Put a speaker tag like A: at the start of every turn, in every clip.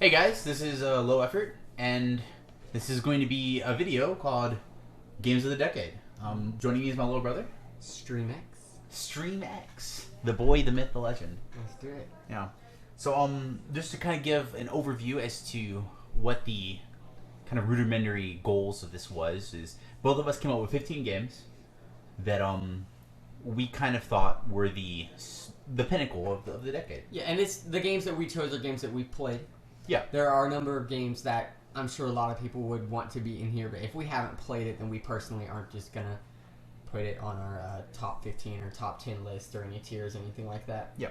A: Hey guys, this is Low Effort, and this is going to be a video called Games of the Decade. Joining me is my little brother,
B: StremeX.
A: StremeX, the boy, the myth, the legend.
B: Let's do it.
A: Yeah. So just to kind of give an overview as to what the kind of rudimentary goals of this was, is both of us came up with 15 games that we kind of thought were the pinnacle of the decade.
B: Yeah, and it's the games that we chose are games that we played.
A: Yeah.
B: There are a number of games that I'm sure a lot of people would want to be in here, but if we haven't played it, then we personally aren't just gonna put it on our top 15 or top 10 list or any tiers, anything like that.
A: Yeah.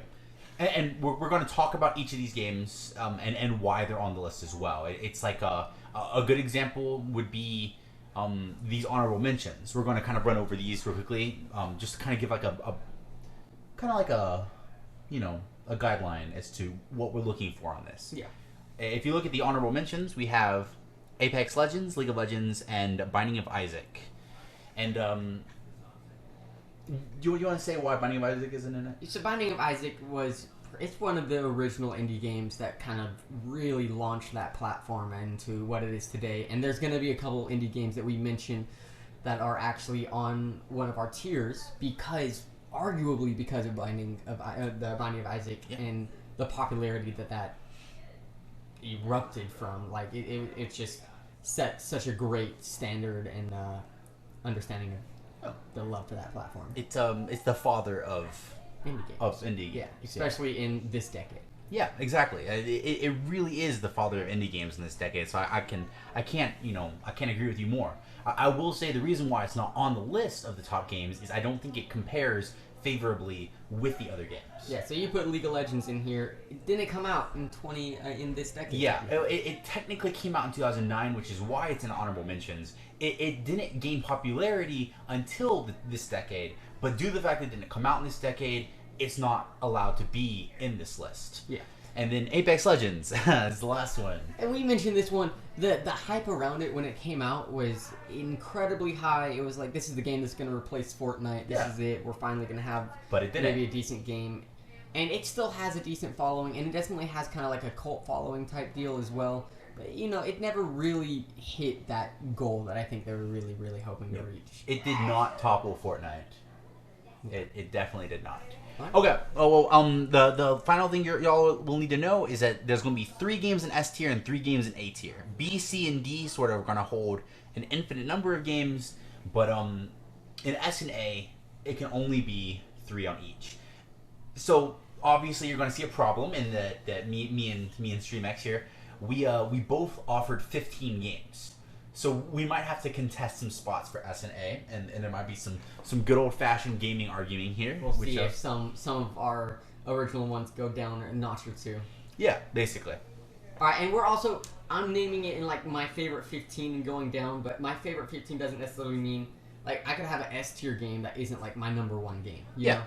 A: And we're going to talk about each of these games and why they're on the list as well. It's like a good example would be these honorable mentions. We're going to kind of run over these real quickly, just to kind of give like a guideline as to what we're looking for on this.
B: Yeah.
A: If you look at the honorable mentions, we have Apex Legends, League of Legends, and Binding of Isaac. And do you want to say why Binding of Isaac isn't in it?
B: So Binding of Isaac it's one of the original indie games that kind of really launched that platform into what it is today. And there's going to be a couple indie games that we mentioned that are actually on one of our tiers arguably because of the Binding of Isaac,
A: yeah,
B: and the popularity that erupted from. Like it just set such a great standard and understanding of the love for that platform.
A: It's the father of
B: Indie games.
A: Of indie
B: Yeah,
A: games,
B: especially in this decade.
A: Yeah, exactly. It really is the father of indie games in this decade. So I can't agree with you more. I will say the reason why it's not on the list of the top games is I don't think it compares favorably with the other games.
B: Yeah, so you put League of Legends in here. Didn't it come out in this decade?
A: Yeah, it technically came out in 2009, which is why it's in honorable mentions. It didn't gain popularity until this decade, but due to the fact that it didn't come out in this decade, it's not allowed to be in this list.
B: Yeah.
A: And then Apex Legends is the last one.
B: And we mentioned this one. The hype around it when it came out was incredibly high. It was like, this is the game that's going to replace Fortnite. This is it. We're finally going to have
A: but it didn't.
B: maybe a decent game. And it still has a decent following, and it definitely has kind of like a cult following type deal as well. But, it never really hit that goal that I think they were really, really hoping to reach.
A: It did not topple Fortnite. It definitely did not.
B: What?
A: Okay. Oh well. The final thing y'all will need to know is that there's going to be 3 games in S tier and 3 games in A tier. B, C, and D sort of are going to hold an infinite number of games, but in S and A, it can only be 3 on each. So obviously, you're going to see a problem in that me and StremeX here, we both offered 15 games. So we might have to contest some spots for S and A, and there might be some good old-fashioned gaming arguing here.
B: We'll see if some of our original ones go down a notch or two.
A: Yeah, basically.
B: All right, and I'm naming it in like my favorite 15 and going down, but my favorite 15 doesn't necessarily mean like I could have an S tier game that isn't like my number 1 game. You know?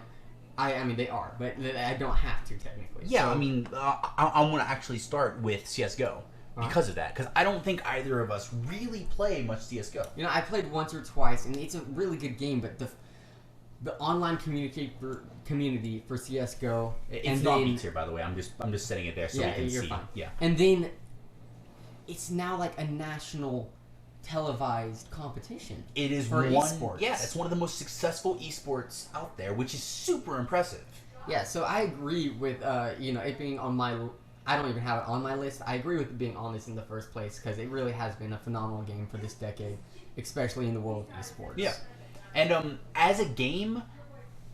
B: I mean they are, but I don't have to technically.
A: Yeah,
B: so,
A: I mean I want to actually start with CS:GO. Because of that, because I don't think either of us really play much CS:GO.
B: I played once or twice, and it's a really good game, but the online community for CS:GO,
A: it's not B tier, by the way. I'm just setting it there so we can see.
B: Fine.
A: Yeah,
B: and then it's now like a national televised competition.
A: It is
B: for
A: one.
B: esports.
A: Yeah, it's one of the most successful esports out there, which is super impressive.
B: Yeah, so I agree with it being on my. I don't even have it on my list. I agree with it being on this in the first place because it really has been a phenomenal game for this decade, especially in the world of esports.
A: Yeah, and as a game,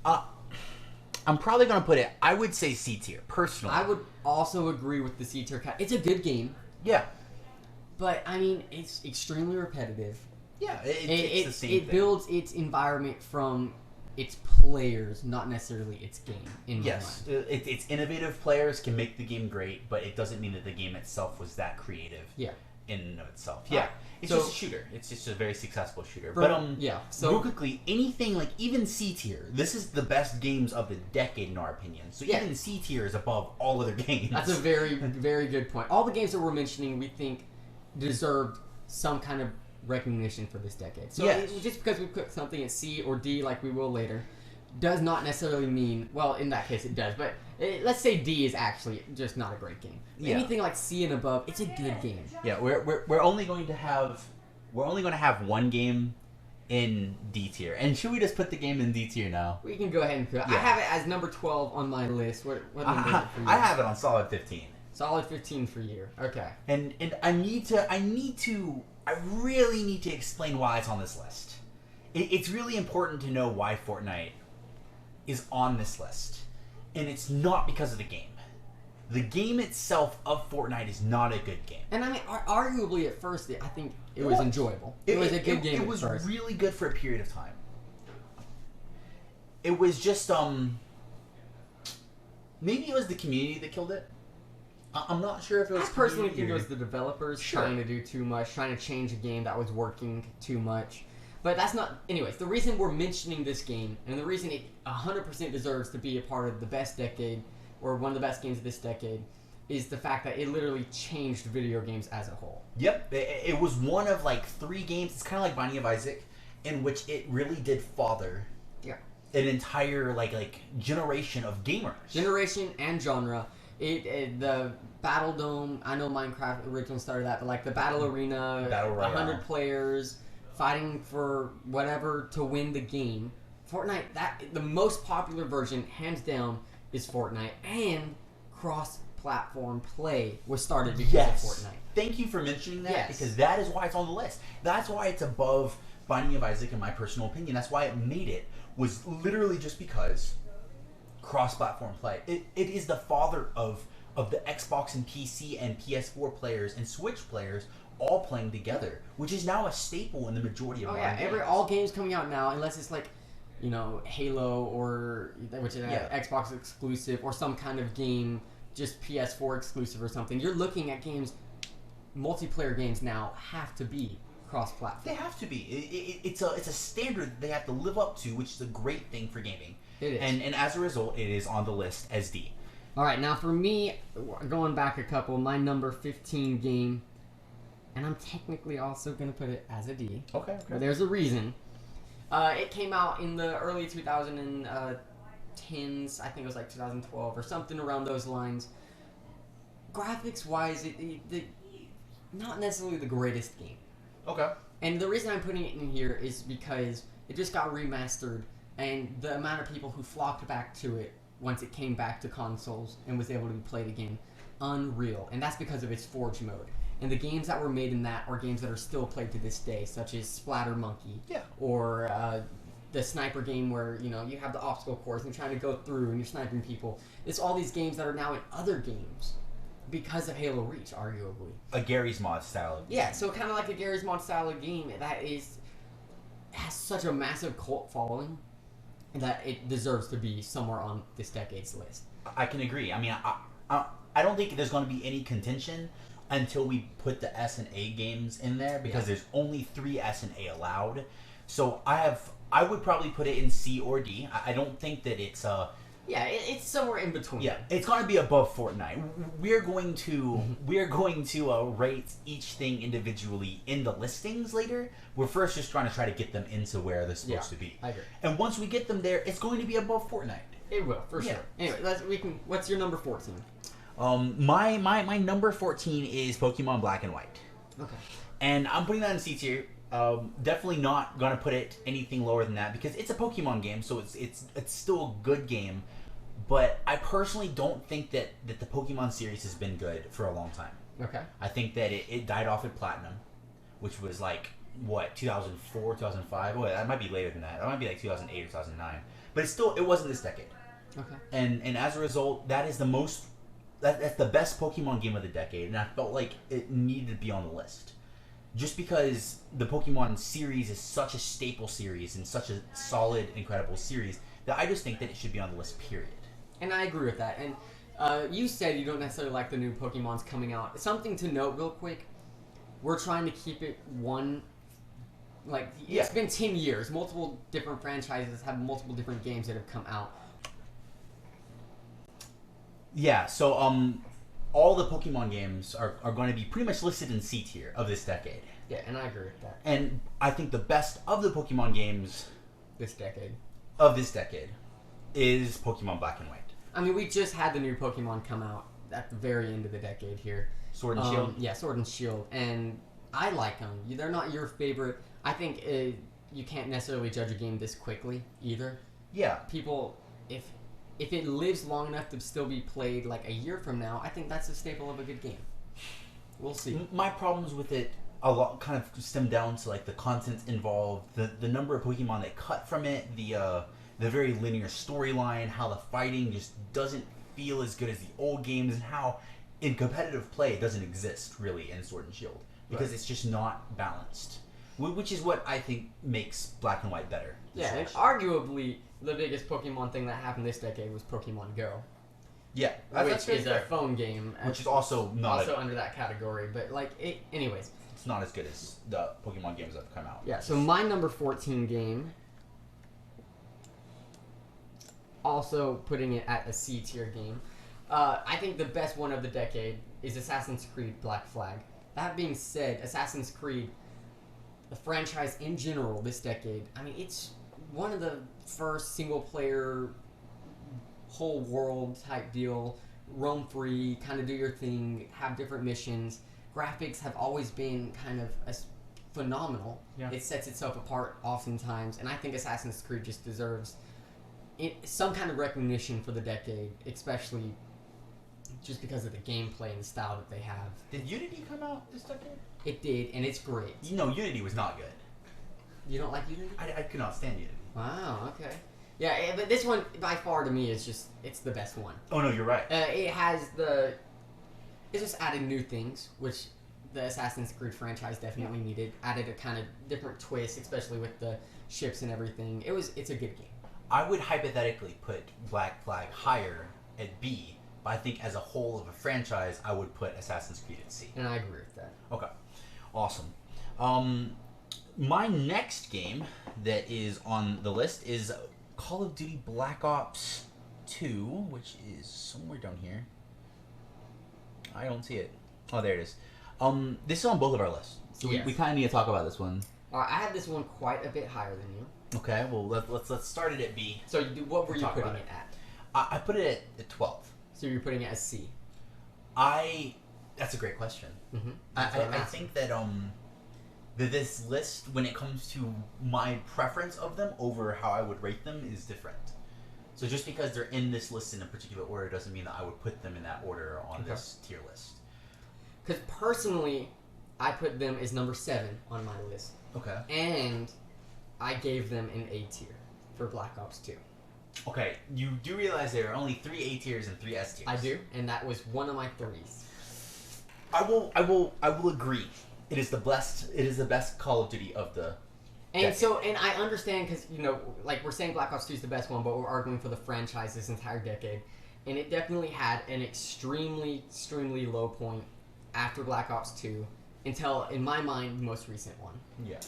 A: I'm probably gonna put it. I would say C tier personally.
B: I would also agree with the C tier. It's a good game.
A: Yeah,
B: but I mean it's extremely repetitive.
A: Yeah, it's the same thing.
B: It builds its environment from its players, not necessarily its game. In my mind.
A: It's innovative. Players can make the game great, but it doesn't mean that the game itself was that creative.
B: Yeah.
A: In and of itself. Yeah. It's just a shooter. It's just a very successful shooter. So real quickly, anything like even C tier. This is the best games of the decade in our opinion. So even C tier is above all other games.
B: That's a very, very good point. All the games that we're mentioning, we think deserved some kind of recognition for this decade. So just because we put something at C or D like we will later does not necessarily mean, well, in that case it does, but Let's say D is actually just not a great game.
A: Yeah.
B: Anything like C and above, it's a good game.
A: Yeah, we're only going to have one game in D tier. And should we just put the game in D tier now?
B: We can go ahead and put it.
A: Yeah.
B: I have it as number 12 on my list. What number is it for you?
A: I have it on solid 15.
B: Solid 15 for you. Okay.
A: And I really need to explain why it's on this list. It's really important to know why Fortnite is on this list. And it's not because of the game. The game itself of Fortnite is not a good game.
B: And I mean, arguably at first, I think it was enjoyable. It was a good game.
A: It was really good for a period of time. It was just maybe it was the community that killed it. I'm not sure if it was.
B: I personally think it was the developers trying to do too much, trying to change a game that was working too much. But that's not. Anyways, the reason we're mentioning this game and the reason it 100% deserves to be a part of the best decade or one of the best games of this decade is the fact that it literally changed video games as a whole.
A: Yep, it was one of like 3 games. It's kind of like Binding of Isaac, in which it really did father an entire like generation of gamers.
B: Generation and genre. The Battle Dome. I know Minecraft originally started that, but like the Battle Arena,
A: Battle Royale.
B: 100 players fighting for whatever to win the game. Fortnite. The most popular version, hands down, is Fortnite, and cross-platform play was started because of Fortnite.
A: Thank you for mentioning that, because that is why it's on the list. That's why it's above Binding of Isaac, in my personal opinion. That's why it made it, was literally just because cross-platform play. It is the father of the Xbox and PC and PS4 players and Switch players all playing together, which is now a staple in the majority of games.
B: All games coming out now, unless it's like, Halo or which is Xbox exclusive or some kind of game just PS4 exclusive or something. You're looking at games, multiplayer games now have to be cross-platform.
A: They have to be. It's a standard that they have to live up to, which is a great thing for gaming.
B: It is.
A: And as a result, it is on the list as D.
B: All right, now for me, going back a couple, my number 15 game, and I'm technically also going to put it as a D.
A: Okay.
B: But there's a reason. It came out in the early 2010s. I think it was like 2012 or something around those lines. Graphics-wise, it not necessarily the greatest game.
A: Okay.
B: And the reason I'm putting it in here is because it just got remastered, and the amount of people who flocked back to it once it came back to consoles and was able to be played again, unreal. And that's because of its Forge mode. And the games that were made in that are games that are still played to this day, such as Splatter Monkey, or the sniper game where you have the obstacle course and you're trying to go through and you're sniping people. It's all these games that are now in other games because of Halo Reach, arguably.
A: A Garry's Mod style of game.
B: Yeah, so kind of like a Garry's Mod style of game that has such a massive cult following that it deserves to be somewhere on this decade's list.
A: I can agree. I mean, I don't think there's going to be any contention until we put the S and A games in there, because there's only 3 S and A allowed. So I would probably put it in C or D. I don't think that it's
B: it's somewhere in between.
A: Yeah, it's going to be above Fortnite. We're going to rate each thing individually in the listings later. We're first just trying to get them into where they're supposed to be.
B: I agree.
A: And once we get them there, it's going to be above Fortnite.
B: It will, for sure. Anyway, what's your number 14?
A: My number 14 is Pokemon Black and White.
B: Okay.
A: And I'm putting that in C tier. Definitely not gonna put it anything lower than that, because it's a Pokemon game, so it's still a good game. But I personally don't think that the Pokemon series has been good for a long time.
B: Okay.
A: I think that it died off at Platinum, which was like, what, 2004, 2005? Oh, that might be later than that. That might be like 2008 or 2009. But it wasn't this decade.
B: Okay.
A: And as a result, that's the best Pokemon game of the decade, and I felt like it needed to be on the list. Just because the Pokemon series is such a staple series and such a solid, incredible series, that I just think that it should be on the list, period.
B: And I agree with that. And you said you don't necessarily like the new Pokemons coming out. Something to note real quick, we're trying to keep it one... It's been 10 years. Multiple different franchises have multiple different games that have come out.
A: Yeah, so all the Pokemon games are going to be pretty much listed in C tier of this decade.
B: Yeah, and I agree with that.
A: And I think the best of the Pokemon games
B: this decade
A: is Pokemon Black and White.
B: I mean, we just had the new Pokemon come out at the very end of the decade here.
A: Sword and Shield.
B: Yeah, Sword and Shield, and I like them. They're not your favorite. I think you can't necessarily judge a game this quickly either.
A: Yeah.
B: People, if it lives long enough to still be played like a year from now, I think that's a staple of a good game. We'll see.
A: My problems with it a lot kind of stem down to like the content involved, the number of Pokemon they cut from it, the very linear storyline, how the fighting just doesn't feel as good as the old games, and how in competitive play it doesn't exist really in Sword and Shield because it's just not balanced, which is what I think makes Black and White better.
B: Yeah, and arguably the biggest Pokemon thing that happened this decade was Pokemon Go.
A: Yeah,
B: which is a phone game,
A: which is also not
B: under that category. But like, anyways,
A: it's not as good as the Pokemon games that have come out.
B: Yeah. So my number 14 game, also putting it at a C tier game. I think the best one of the decade is Assassin's Creed Black Flag. That being said, Assassin's Creed, the franchise in general this decade, I mean, it's one of the first single-player, whole world type deal, roam free, kind of do your thing, have different missions. Graphics have always been kind of phenomenal.
A: Yeah.
B: It sets itself apart oftentimes, and I think Assassin's Creed just deserves some kind of recognition for the decade, especially just because of the gameplay and the style that they have.
A: Did Unity come out this decade?
B: It did, and it's great.
A: Unity was not good.
B: You don't like Unity?
A: I could not stand Unity.
B: Wow, okay. Yeah, but this one, by far, to me, is it's the best one.
A: Oh, no, you're right.
B: It just added new things, which the Assassin's Creed franchise definitely needed. Added a kind of different twist, especially with the ships and everything. It's a good game.
A: I would hypothetically put Black Flag higher at B, but I think as a whole of a franchise, I would put Assassin's Creed at C.
B: And I agree with that.
A: Okay. Awesome. My next game that is on the list is Call of Duty Black Ops 2, which is somewhere down here. I don't see it. Oh, there it is. This is on both of our lists, so
B: Yes.
A: we kind of need to talk about this one.
B: I have this one quite a bit higher than you.
A: Okay, well let's start it at B.
B: So what were you
A: Talk
B: putting
A: about
B: it at?
A: I put it at 12.
B: So you're putting it as C.
A: That's a great question.
B: Mm-hmm.
A: I think that this list, when it comes to my preference of them over how I would rate them, is different. So just because they're in this list in a particular order doesn't mean that I would put them in that order on this tier list.
B: Because personally, I put them as number 7 on my list.
A: Okay.
B: And I gave them an A tier for Black Ops 2.
A: Okay, you do realize there are only 3 A tiers and 3 S tiers.
B: I do, and that was one of my 3s.
A: I will agree. It is the best Call of Duty of the
B: And so, and I understand because, like we're saying Black Ops 2 is the best one, but we're arguing for the franchise this entire decade. And it definitely had an extremely, extremely low point after Black Ops 2 until, in my mind, the most recent one.
A: Yeah.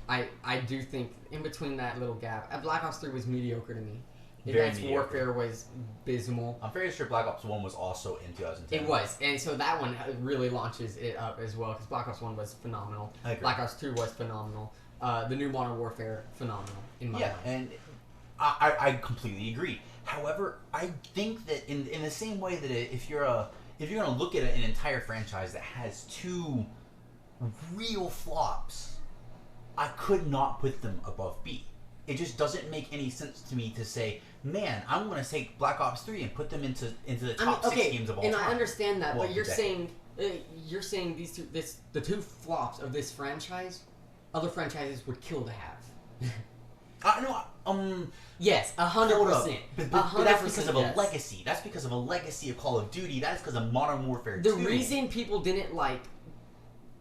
B: I do think in between that little gap, Black Ops 3 was mediocre to me.
A: Very
B: Advanced
A: mediocre.
B: Warfare was abysmal.
A: I'm fairly sure Black Ops 1 was also in 2010.
B: It was, and so that one really launches it up as well, because Black Ops 1 was phenomenal.
A: I agree.
B: Black Ops 2 was phenomenal. The new Modern Warfare, phenomenal, in my mind.
A: And I completely agree. However, I think that in the same way that if you're going to look at an entire franchise that has 2 real flops, I could not put them above B. It just doesn't make any sense to me to say, man, I'm going to take Black Ops 3 and put them into the top 6 games of all time.
B: And I understand that,
A: Well,
B: but you're saying these two, the 2 flops of this franchise, other franchises would kill to have. Yes, 100%.
A: But that's because of a legacy. That's because of a legacy of Call of Duty. That's because of Modern Warfare 2.
B: The reason people didn't like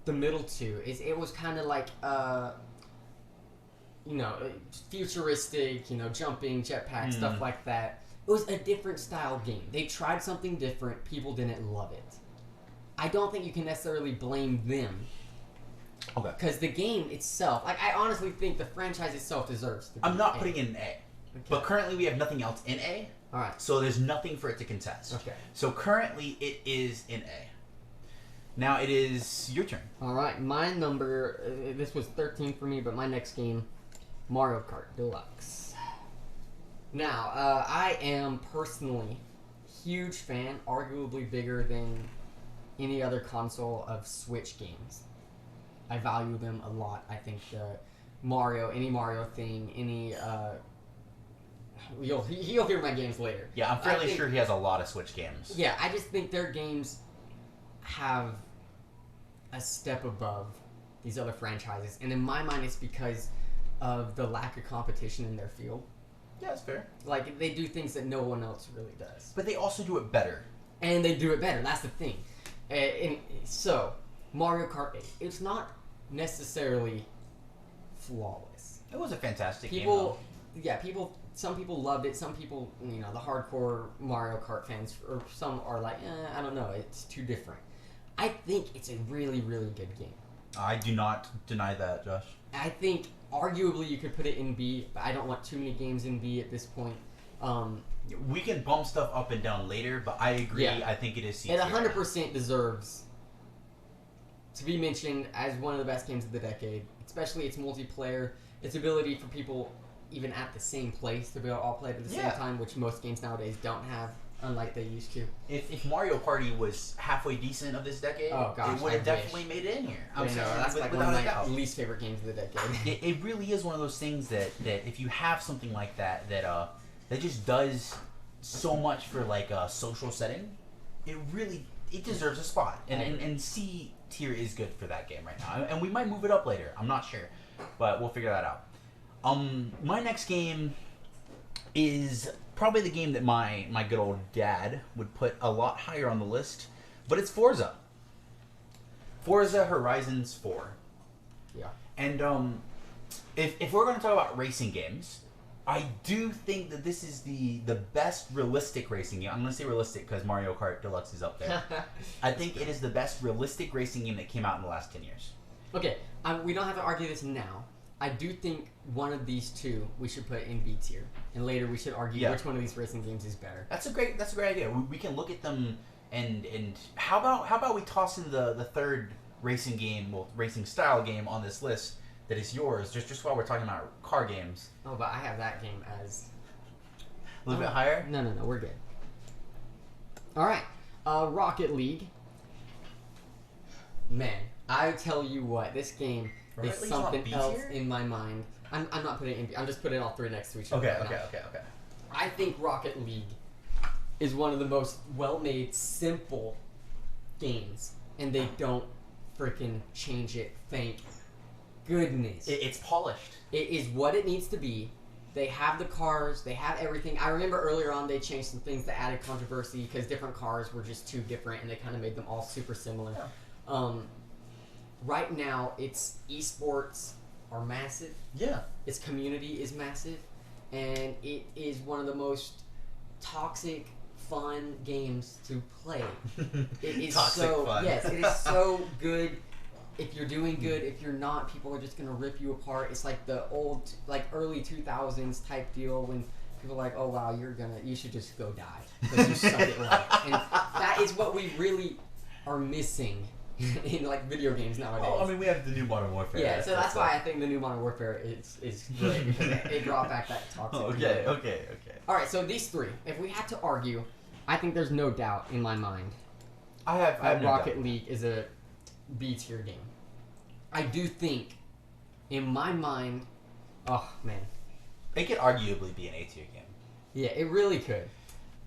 B: the middle 2 is it was kind of like futuristic, jumping, jetpack, stuff like that. It was a different style game. They tried something different. People didn't love it. I don't think you can necessarily blame them.
A: Okay.
B: Because the game itself, I honestly think the franchise itself deserves to be
A: I'm not
B: A.
A: putting it in A.
B: Okay.
A: But currently we have nothing else in A.
B: All right.
A: So there's nothing for it to contest.
B: Okay.
A: So currently it is in A. Now it is your turn.
B: All right. My number, this was 13 for me, but my next game, Mario Kart Deluxe. Now, I am personally huge fan, arguably bigger than any other console of Switch games. I value them a lot. I think any Mario thing, you'll hear my games later.
A: Yeah, I'm fairly sure he has a lot of Switch games.
B: Yeah, I just think their games have a step above these other franchises, and in my mind, it's because of the lack of competition in their field.
A: Yeah, that's fair.
B: Like, they do things that no one else really does.
A: But they also do it better.
B: And they do it better. That's the thing. So, Mario Kart 8, it's not necessarily flawless.
A: It was a fantastic game.
B: Some people loved it. Some people, the hardcore Mario Kart fans, or some are like, I don't know, it's too different. I think it's a really, really good game.
A: I do not deny that, Josh.
B: I think arguably you could put it in B, but I don't want too many games in B at this point.
A: We can bump stuff up and down later, but I agree. Yeah. I think it is C tier.
B: It 100% deserves to be mentioned as one of the best games of the decade, especially its multiplayer, its ability for people even at the same place to be able to all play at the same time, which most games nowadays don't have, unlike they used to.
A: If Mario Party was halfway decent of this decade, it would have definitely made it in here.
B: That's like one of my least favorite games of the decade.
A: It really is one of those things that if you have something like that just does so much for like a social setting, it deserves a spot. And C tier is good for that game right now. And we might move it up later. I'm not sure, but we'll figure that out. My next game is probably the game that my good old dad would put a lot higher on the list, but it's Forza. Forza Horizons 4.
B: Yeah.
A: And if we're going to talk about racing games, I do think that this is the best realistic racing game. I'm going to say realistic because Mario Kart Deluxe is up there. I think it is the best realistic racing game that came out in the last 10 years. Okay,
B: we don't have to argue this now. I do think one of these two we should put in B tier, and later we should argue which one of these racing games is better.
A: That's a great idea. We can look at them and how about we toss in the third racing game, racing style game on this list that is yours, just while we're talking about car games.
B: Oh, but I have that game as
A: a little bit higher.
B: No, we're good. All right, Rocket League. Man, I tell you what, this game. There's something else in my mind. I'm not putting it in B. I'm just putting all three next to each other.
A: Okay.
B: I think Rocket League is one of the most well-made, simple games, and they don't freaking change it. Thank goodness.
A: It's polished.
B: It is what it needs to be. They have the cars. They have everything. I remember earlier on they changed some things that added controversy because different cars were just too different, and they kind of made them all super similar. Yeah. Right now, its esports are massive.
A: Yeah.
B: Its community is massive. And it is one of the most toxic, fun games to play. It is
A: toxic fun.
B: Yes, it is so good. If you're doing good, if you're not, people are just going to rip you apart. It's like the old, early 2000s type deal when people are like, oh, wow, you should just go die. Because you suck at life. And that is what we really are missing in video games nowadays.
A: Oh, I mean, we have the new Modern Warfare.
B: Yeah, so that's why I think the new Modern Warfare is great because it brought back that toxic.
A: Okay.
B: All right, so these three, if we had to argue, I think there's no doubt in my mind.
A: I have no
B: Rocket
A: doubt.
B: League is a B tier game. I do think, in my mind, oh man,
A: it could arguably be an A tier game.
B: Yeah, it really could.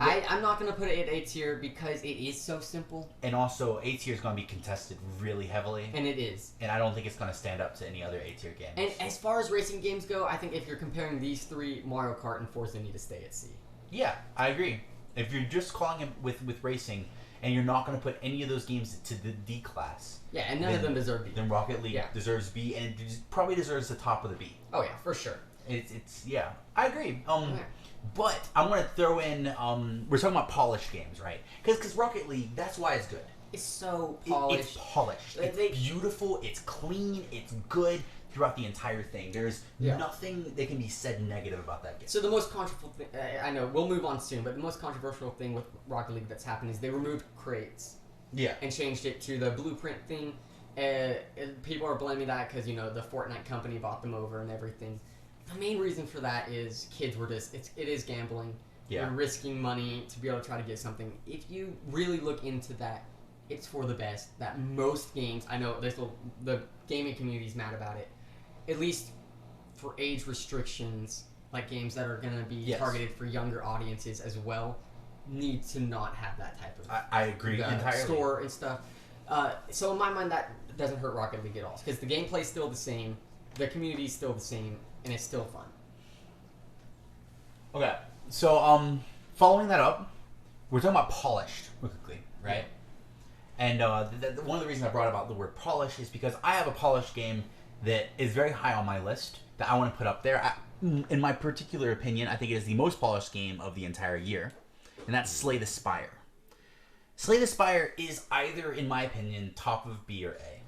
B: Yeah. I'm not going to put it at A tier because it is so simple.
A: And also, A tier is going to be contested really heavily.
B: And it is.
A: And I don't think it's going to stand up to any other A tier game.
B: And as far as racing games go, I think if you're comparing these three, Mario Kart and Forza need to stay at C.
A: Yeah, I agree. If you're just calling it with racing, and you're not going to put any of those games to the D class.
B: Yeah, and none of them deserve B.
A: Then Rocket League deserves B, and it probably deserves the top of the B.
B: Oh yeah, for sure.
A: It's I agree. But I'm going to throw in, we're talking about polished games, right? Because Rocket League, that's why it's good.
B: It's so polished.
A: It's polished. It's beautiful. It's clean. It's good throughout the entire thing. There's nothing that can be said negative about that game.
B: So the most controversial thing, I know, we'll move on soon, but the most controversial thing with Rocket League that's happened is they removed crates.
A: Yeah.
B: And changed it to the blueprint thing. People are blaming that because, the Fortnite company bought them over and everything. The main reason for that is kids were it is gambling,
A: Yeah.
B: You're risking money to be able to try to get something. If you really look into that, it's for the best. That most games, I know the gaming community is mad about it, at least for age restrictions, like games that are going to be targeted for younger audiences as well, need to not have that type of
A: I agree entirely.
B: Store and stuff. So in my mind, that doesn't hurt Rocket League at all, because the gameplay's still the same, the community's still the same, and it's still fun.
A: Okay, so following that up, we're talking about polished real quickly, right? And one of the reasons I brought about the word polish is because I have a polished game that is very high on my list that I want to put up there. In my particular opinion, I think it is the most polished game of the entire year, and that's Slay the Spire. Slay the Spire is either, in my opinion, top of B or A.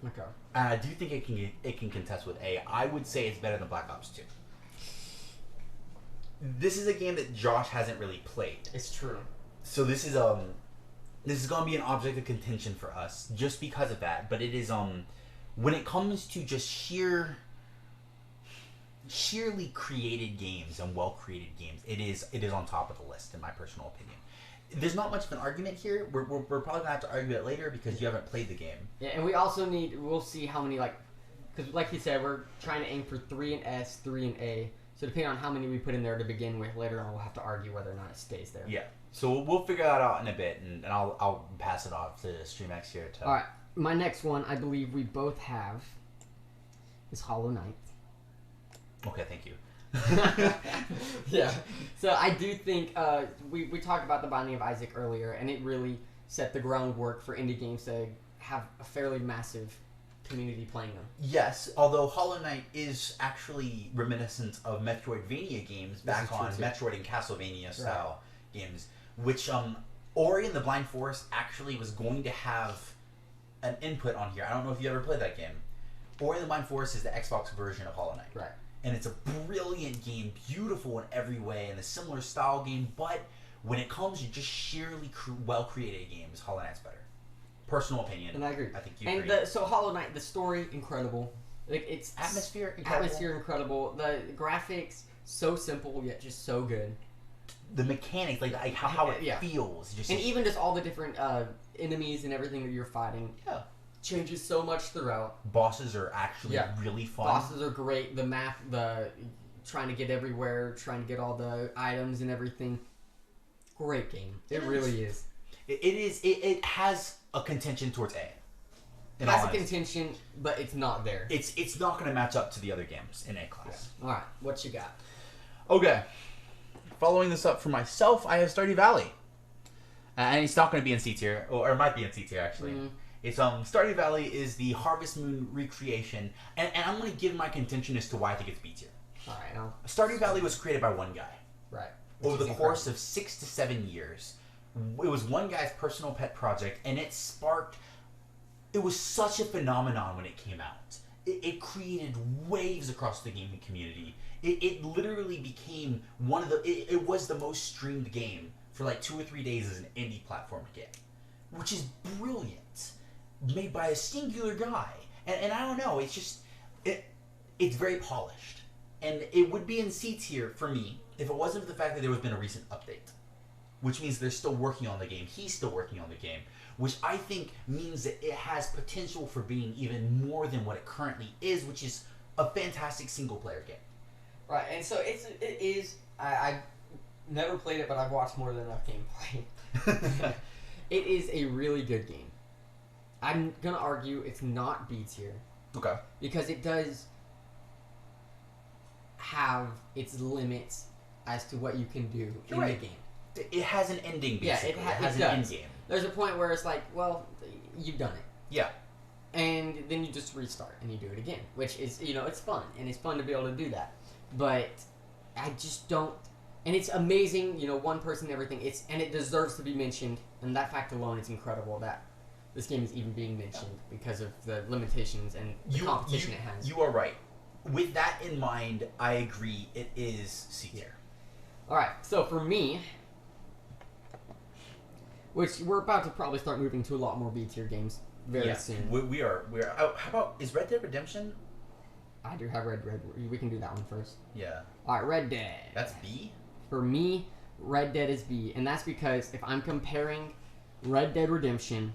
B: Okay.
A: I do think it can contest with A. I would say it's better than Black Ops 2. This is a game that Josh hasn't really played.
B: It's true.
A: So this is going to be an object of contention for us just because of that. But it is when it comes to just sheerly created games and well created games, it is on top of the list in my personal opinion. There's not much of an argument here. We're probably gonna have to argue it later because you haven't played the game.
B: Yeah, and we also we'll see how many, because like you said, we're trying to aim for 3 in S, 3 in A. So depending on how many we put in there to begin with, later on we'll have to argue whether or not it stays there.
A: Yeah. So we'll figure that out in a bit, and I'll pass it off to StremeX here.
B: All right. My next one, I believe we both have, is Hollow Knight.
A: Okay, thank you.
B: Yeah. So I do think we talked about the Binding of Isaac earlier, and it really set the groundwork for indie games to have a fairly massive community playing them.
A: Yes, although Hollow Knight is actually reminiscent of Metroidvania games back on Metroid and Castlevania style games, which Ori and the Blind Forest actually was going to have an input on here. I don't know if you ever played that game. Ori and the Blind Forest is the Xbox version of Hollow Knight.
B: Right.
A: And it's a brilliant game, beautiful in every way, and a similar style game, but when it comes to just sheerly well-created games, Hollow Knight's better. Personal opinion.
B: And I agree.
A: I think you agree.
B: And so Hollow Knight, the story, incredible. Like, it's
A: atmosphere, incredible.
B: Atmosphere, incredible. The graphics, so simple, yet just so good.
A: The mechanics, like how it feels.
B: And even just all the different enemies and everything that you're fighting.
A: Yeah.
B: Changes so much throughout.
A: Bosses are actually really fun.
B: Bosses are great. The map, trying to get everywhere, trying to get all the items and everything. Great game. It really is.
A: It has a contention towards A.
B: It has a contention, but it's not there.
A: It's not going to match up to the other games in A class.
B: Yeah. All right, what you got?
A: Okay. Following this up for myself, I have Stardew Valley. And it's not going to be in C tier, or it might be in C tier actually. Mm-hmm. It's Stardew Valley is the Harvest Moon recreation, and I'm going to give my contention as to why I think it's B tier.
B: All right.
A: Stardew Valley was created by one guy.
B: Right.
A: Over the course of 6 to 7 years. It was one guy's personal pet project, and it was such a phenomenon when it came out. It created waves across the gaming community. It literally became it was the most streamed game for like 2 or 3 days as an indie platform game, which is brilliant. Made by a singular guy. And I don't know, it's just, it's very polished. And it would be in C tier for me if it wasn't for the fact that there has been a recent update. Which means they're still working on the game. He's still working on the game. Which I think means that it has potential for being even more than what it currently is, which is a fantastic single-player game.
B: Right, and so it is. I've never played it, but I've watched more than enough gameplay. It is a really good game. I'm going to argue it's not B tier.
A: Okay.
B: Because it does have its limits as to what you can do in the game.
A: It has an ending, basically.
B: Yeah, it has an end game. There's a point where it's like, well, you've done it.
A: Yeah.
B: And then you just restart and you do it again, which is, it's fun. And it's fun to be able to do that. But I just don't... And it's amazing, one person and everything. And it deserves to be mentioned. And that fact alone is incredible that this game is even being mentioned because of the limitations and the competition it has.
A: You are right. With that in mind, I agree. It is C tier.
B: All right. So for me, which we're about to probably start moving to a lot more B tier games very soon.
A: We are. How about, is Red Dead Redemption?
B: I do have Red. We can do that one first.
A: Yeah.
B: All right, Red Dead.
A: That's B?
B: For me, Red Dead is B, and that's because if I'm comparing Red Dead Redemption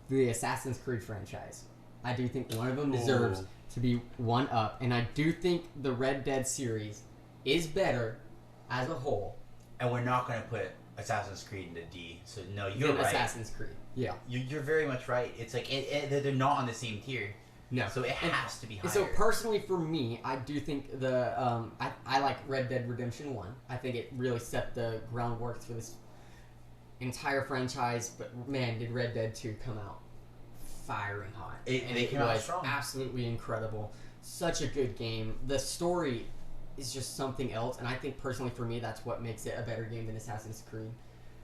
B: to the Assassin's Creed franchise, I do think one of them deserves to be one up, and I do think the Red Dead series is better as a whole.
A: And we're not going to put Assassin's Creed into D. So no, you're right.
B: Assassin's Creed, yeah.
A: You're very much right. It's like they're not on the same tier.
B: No.
A: So it has to be higher.
B: So personally for me, I do think I like Red Dead Redemption 1. I think it really set the groundwork for this entire franchise, but man, did Red Dead 2 come out firing hot.
A: They came out strong.
B: Absolutely incredible. Such a good game. The story is just something else, and I think personally for me that's what makes it a better game than Assassin's Creed.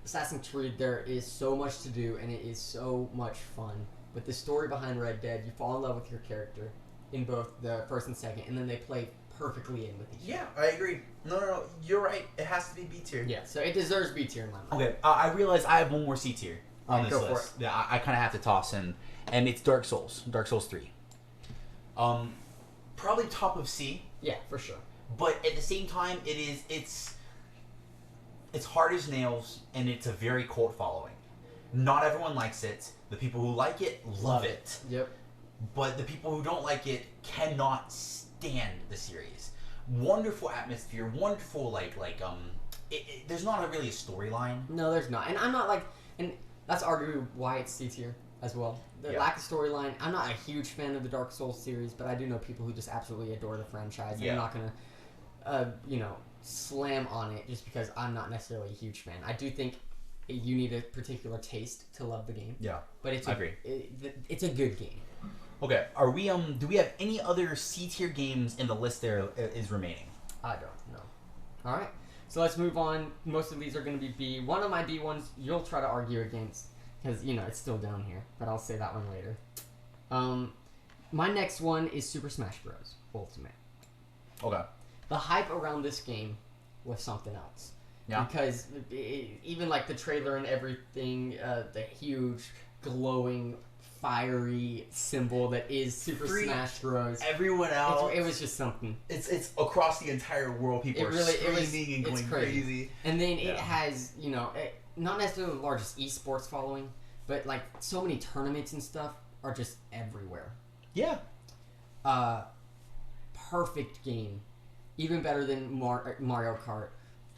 B: Assassin's Creed, there is so much to do, and it is so much fun. But the story behind Red Dead, you fall in love with your character in both the first and second, and then they play perfectly in with each other.
A: Yeah, I agree. No, you're right. It has to be B tier.
B: Yeah, so it deserves B tier in my mind.
A: Okay, I realize I have one more C tier on this
B: go
A: list.
B: for it.
A: Yeah, I kind of have to toss in, and it's Dark Souls 3. Probably top of C,
B: Yeah, for sure.
A: but at the same time, it's hard as nails, and it's a very cult following. Not everyone likes it. The people who like it love it.
B: Yep.
A: But the people who don't like it cannot stand the series. Wonderful atmosphere, wonderful there's not really a storyline.
B: No, there's not. And I'm not like, and that's arguably why it's C tier as well. The lack of storyline. I'm not a huge fan of the Dark Souls series, but I do know people who just absolutely adore the franchise.
A: Yeah.
B: I'm not gonna, slam on it just because I'm not necessarily a huge fan. I do think you need a particular taste to love the game.
A: Yeah,
B: But
A: I agree.
B: It's a good game.
A: Okay, are we do we have any other C tier games in the list there is remaining?
B: I don't know. All right, so let's move on. Most of these are going to be B. One of my B ones you'll try to argue against because it's still down here, but I'll say that one later. My next one is Super Smash Bros. Ultimate.
A: Okay.
B: The hype around this game was something else.
A: Yeah.
B: Because even like the trailer and everything, the huge glowing fiery symbol that is Super Smash Bros.
A: Everyone else.
B: It was just something.
A: It's across the entire world. People are screaming and going crazy.
B: And then it has, not necessarily the largest esports following, but like so many tournaments and stuff are just everywhere.
A: Yeah.
B: Perfect game. Even better than Mario Kart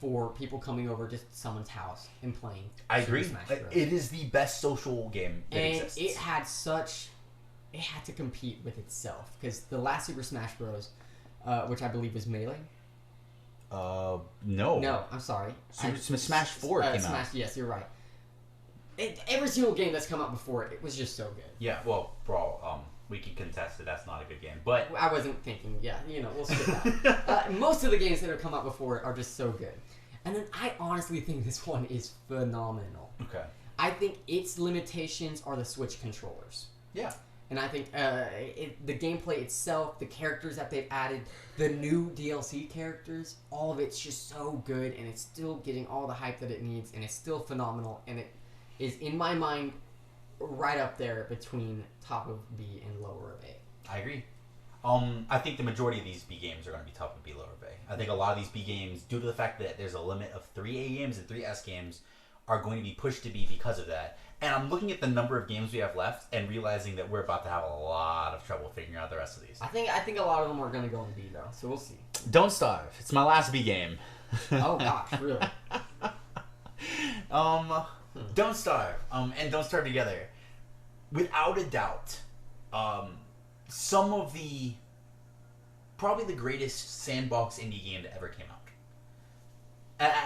B: for people coming over to someone's house and playing.
A: I agree.
B: Smash Bros.
A: It is the best social game that exists.
B: It had to compete with itself because the last Super Smash Bros, which I believe was Melee.
A: No.
B: No, I'm sorry.
A: Smash 4 came out.
B: Yes, you're right. Every single game that's come out before it was just so good.
A: Yeah, well, bro, we can contest that that's not a good game, but
B: I wasn't thinking. Yeah, we'll skip that. Most of the games that have come out before it are just so good, and then I honestly think this one is phenomenal.
A: Okay.
B: I think its limitations are the Switch controllers.
A: Yeah.
B: And I think the gameplay itself, the characters that they've added, the new DLC characters, all of it's just so good, and it's still getting all the hype that it needs, and it's still phenomenal, and it is, in my mind, right up there between top of B and lower of A.
A: I agree. I think the majority of these B games are going to be top of B, lower of A. I think a lot of these B games, due to the fact that there's a limit of 3 A games and 3 S games, are going to be pushed to B because of that. And I'm looking at the number of games we have left and realizing that we're about to have a lot of trouble figuring out the rest of these.
B: I think a lot of them are going to go in B, though, so we'll see.
A: Don't Starve. It's my last B game.
B: Oh, gosh, really?
A: Don't Starve. And Don't Starve Together. Without a doubt, some of probably the greatest sandbox indie game that ever came out.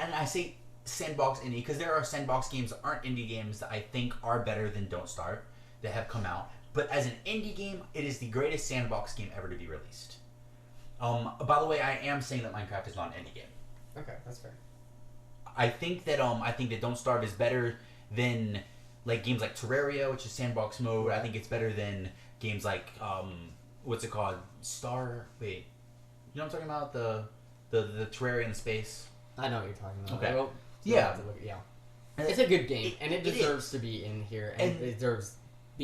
A: And I say sandbox indie because there are sandbox games that aren't indie games that I think are better than Don't Starve that have come out. But as an indie game, it is the greatest sandbox game ever to be released. By the way, I am saying that Minecraft is not an indie game.
B: Okay, that's fair.
A: I think that Don't Starve is better than like games like Terraria, which is sandbox mode. I think it's better than games like what's it called? Wait, you know what I'm talking about? The Terraria in space.
B: I know what you're talking about.
A: Okay.
B: Yeah. It's a good game, and it deserves to be in here, and it deserves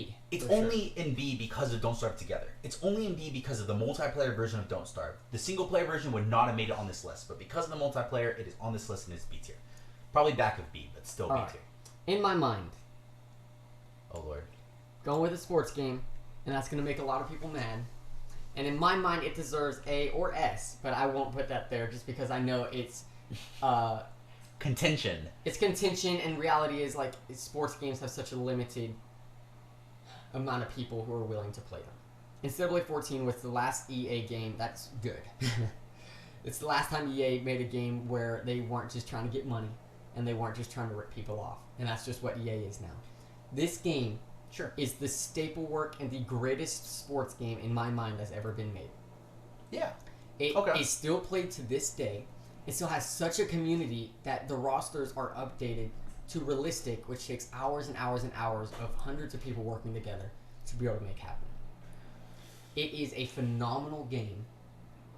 B: B.
A: It's only in B because of Don't Starve Together. It's only in B because of the multiplayer version of Don't Starve. The single player version would not have made it on this list, but because of the multiplayer, it is on this list and it's B tier. Probably back of B, but still B tier.
B: In my mind,
A: oh lord,
B: going with a sports game, and that's going to make a lot of people mad. And in my mind, it deserves A or S, but I won't put that there just because I know it's
A: contention.
B: It's contention, and reality is like sports games have such a limited amount of people who are willing to play them. NCAA 14 was the last EA game that's good. It's the last time EA made a game where they weren't just trying to get money and they weren't just trying to rip people off, and that's just what EA is now. This game is the staple work and the greatest sports game in my mind that's ever been made.
A: Yeah.
B: It is still played to this day. It still has such a community that the rosters are updated to realistic, which takes hours and hours and hours of hundreds of people working together to be able to make happen. It is a phenomenal game,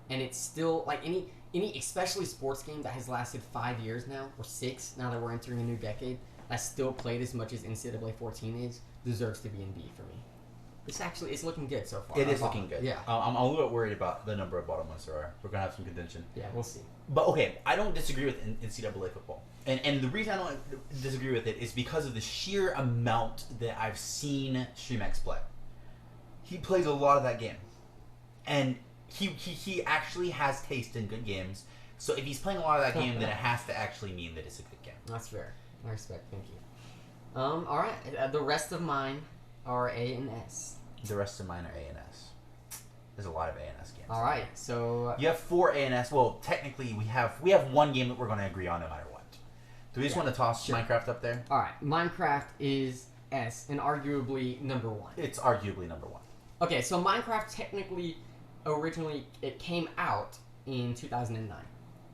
B: and it's still like any especially sports game that has lasted 5 years now, or 6 now that we're entering a new decade, that's still played as much as NCAA 14 is, deserves to be in B for me. It's looking good so far.
A: It is looking good.
B: Yeah.
A: I'm a little bit worried about the number of bottom ones there are. We're going to have some contention.
B: Yeah, we'll see.
A: But okay, I don't disagree with NCAA football. And the reason I don't disagree with it is because of the sheer amount that I've seen StremeX play. He plays a lot of that game. And he actually has taste in good games. So if he's playing a lot of that game, then it has to actually mean that it's a good game.
B: That's fair. I respect. Thank you. Alright. The rest of mine are A and S.
A: The rest of mine are A and S. There's a lot of A and S games.
B: Alright, so...
A: You have 4 A and S. Well, technically, we have one game that we're going to agree on no matter what. Do we just want to toss Minecraft up there?
B: Alright, Minecraft is S, and arguably number 1.
A: It's arguably number 1.
B: Okay, so Minecraft technically, originally, it came out in 2009.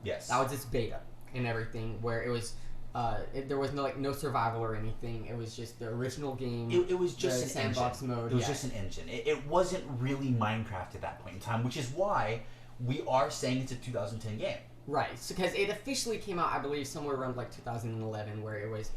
A: Yes.
B: That was its beta and everything, where it was... there was no survival or anything. It was just the original game.
A: It was just an
B: sandbox
A: engine.
B: mode.
A: It was just an engine. It wasn't really Minecraft at that point in time, which is why we are saying it's a 2010 game.
B: Right, because it officially came out, I believe, somewhere around like 2011, where it was